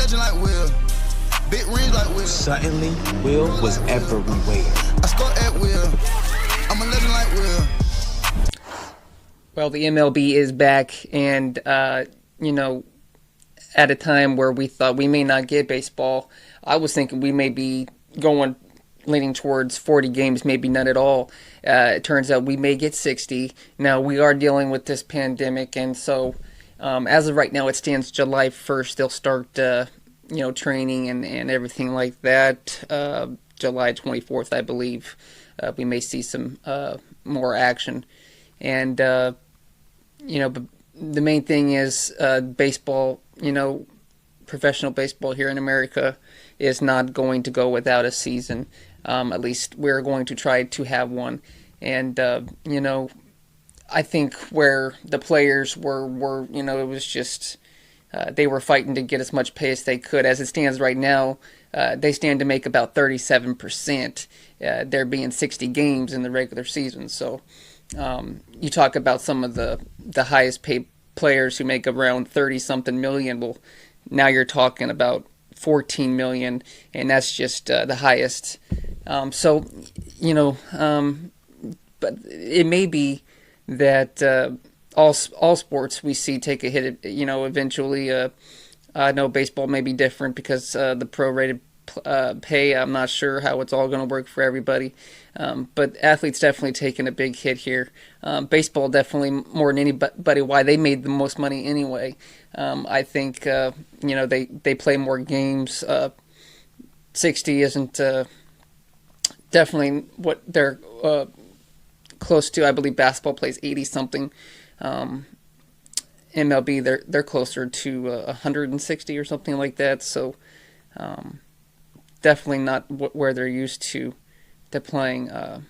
legend like Will. Big rings like Will. Suddenly, Will was everywhere. I score at Will. I'm a legend like Will. Well, the MLB is back, and, at a time where we thought we may not get baseball, I was thinking we may be leaning towards 40 games, maybe none at all. It turns out we may get 60. Now, we are dealing with this pandemic, and so as of right now, it stands July 1st. They'll start, training and everything like that. July 24th, I believe, we may see some more action. And, but the main thing is baseball, professional baseball here in America is not going to go without a season. At least we're going to try to have one. And, I think where the players were it was just they were fighting to get as much pay as they could. As it stands right now, they stand to make about 37%. There being 60 games in the regular season. So you talk about some of the highest paid players who make around 30-something million. Well, now you're talking about 14 million, and that's just the highest. But it may be that all sports we see take a hit, eventually. I know baseball may be different because the prorated pay, I'm not sure how it's all going to work for everybody. But athletes definitely taking a big hit here. Baseball definitely more than anybody. Why? They made the most money anyway. I think, they play more games. 60 isn't definitely what they're close to. I believe basketball plays 80-something. MLB, they're closer to 160 or something like that. So definitely not where they're used to playing. The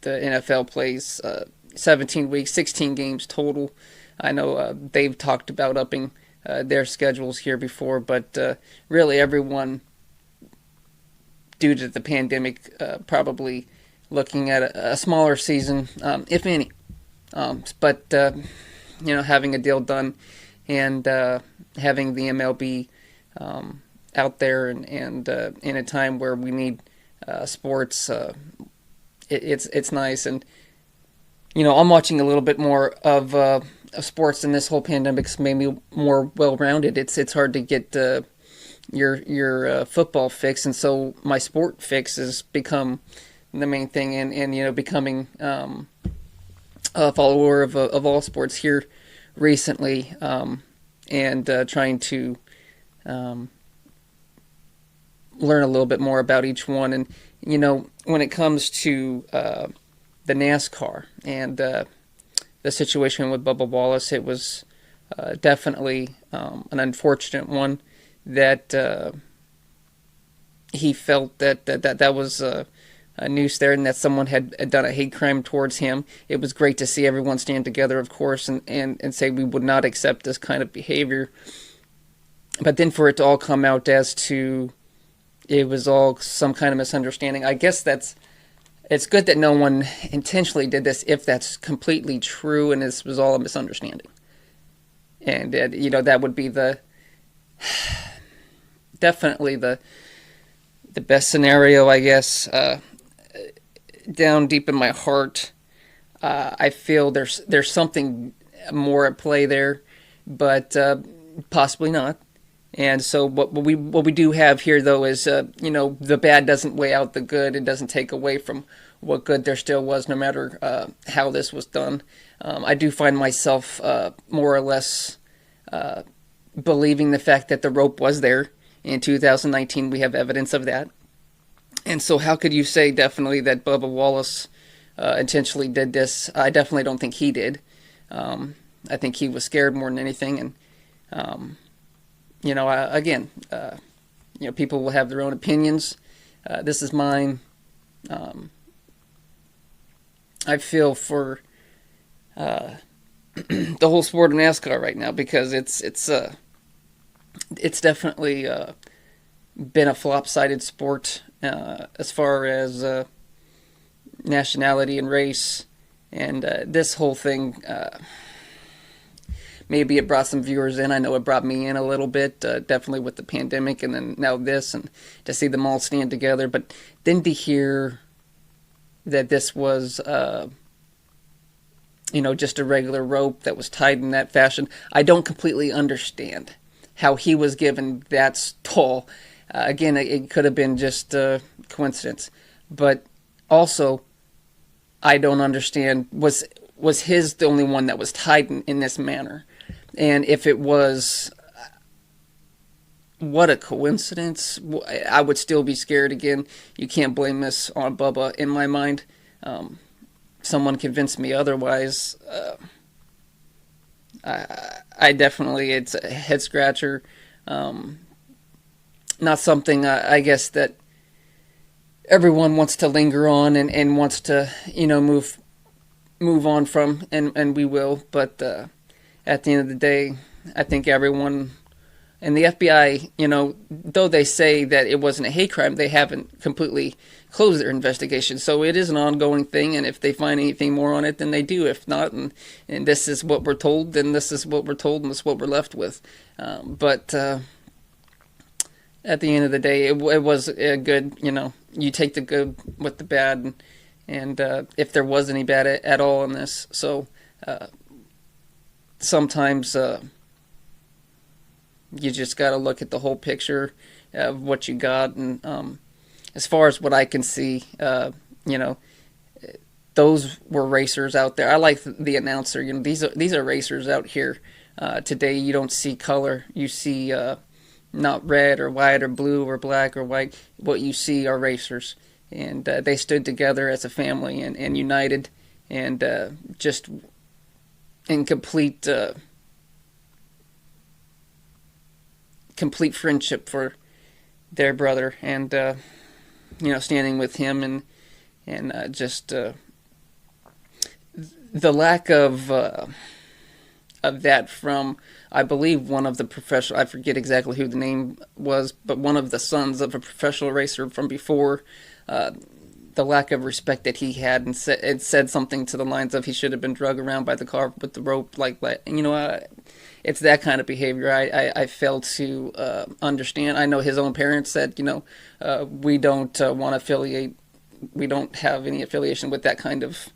NFL plays 17 weeks, 16 games total. I know they've talked about upping their schedules here before, but really everyone, due to the pandemic, probably looking at a smaller season, if any. But having a deal done and having the MLB out there and in a time where we need sports, it's nice. And I'm watching a little bit more of sports, and this whole pandemic's made me more well-rounded. It's hard to get your football fix, and so my sport fix has become the main thing, and becoming a follower of all sports here recently, and trying to learn a little bit more about each one. And when it comes to the NASCAR and the situation with Bubba Wallace, it was definitely an unfortunate one that he felt that was a Noose there, and that someone had done a hate crime towards him. It was great to see everyone stand together, of course, and say we would not accept this kind of behavior. But then for it to all come out as to it was all some kind of misunderstanding, I guess it's good that no one intentionally did this if that's completely true and this was all a misunderstanding. And, that would be definitely the best scenario, I guess. Down deep in my heart, I feel there's something more at play there, but possibly not. And so what we do have here, though, is the bad doesn't weigh out the good. It doesn't take away from what good there still was, no matter how this was done. I do find myself more or less believing the fact that the rope was there in 2019. We have evidence of that. And so how could you say definitely that Bubba Wallace intentionally did this? I definitely don't think he did. I think he was scared more than anything. And, people will have their own opinions. This is mine. I feel for the whole sport of NASCAR right now, because it's definitely been a flop-sided sport as far as nationality and race, and this whole thing maybe it brought some viewers in. I know it brought me in a little bit, definitely with the pandemic, and then now this, and to see them all stand together. But then to hear that this was, just a regular rope that was tied in that fashion, I don't completely understand how he was given that tall. Again, it could have been just a coincidence, but also I don't understand, was his the only one that was tied in this manner? And if it was, what a coincidence. I would still be scared. Again, you can't blame this on Bubba in my mind. Someone convinced me otherwise. I definitely, it's a head scratcher. Not something, I guess, that everyone wants to linger on and wants to, move on from, and we will. But at the end of the day, I think everyone, and the FBI, though they say that it wasn't a hate crime, they haven't completely closed their investigation. So it is an ongoing thing, and if they find anything more on it, then they do. If not, and this is what we're told, then this is what we're told, and this is what we're left with. But at the end of the day, it was a good, you take the good with the bad, and if there was any bad at all in this. So sometimes you just got to look at the whole picture of what you got, and as far as what I can see, those were racers out there. I like the announcer. These are racers out here. Today you don't see color. You see not red or white or blue or black or white. What you see are racers, and they stood together as a family and united, and just in complete friendship for their brother, and standing with him, and just the lack of that from, I believe, one of the professional, I forget exactly who the name was, but one of the sons of a professional racer from before, the lack of respect that he had, and said something to the lines of he should have been dragged around by the car with the rope like that. It's that kind of behavior I fail to understand. I know his own parents said, we don't want to affiliate, we don't have any affiliation with that kind of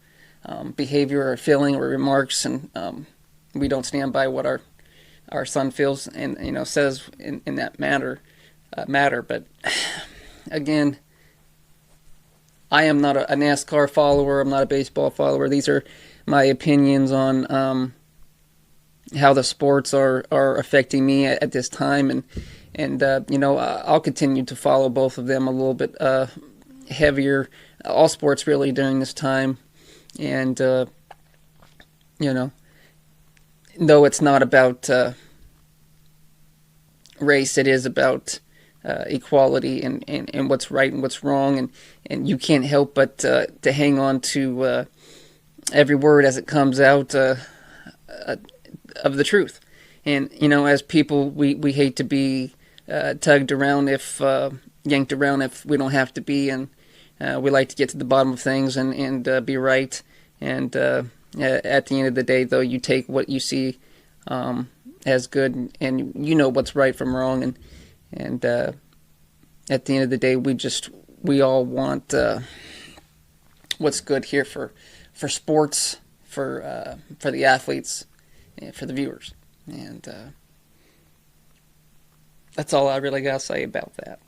behavior or feeling or remarks, and we don't stand by what our son feels and says in that matter. But again, I am not a NASCAR follower. I'm not a baseball follower. These are my opinions on how the sports are affecting me at this time, and I'll continue to follow both of them a little bit heavier, all sports really, during this time, and though it's not about race, it is about equality and what's right and what's wrong, and you can't help but to hang on to every word as it comes out of the truth. And as people, we hate to be tugged around, yanked around if we don't have to be, and we like to get to the bottom of things and be right. And at the end of the day, though, you take what you see as good, and what's right from wrong, and at the end of the day, we all want what's good here for sports, for the athletes, and for the viewers, and that's all I really gotta say about that.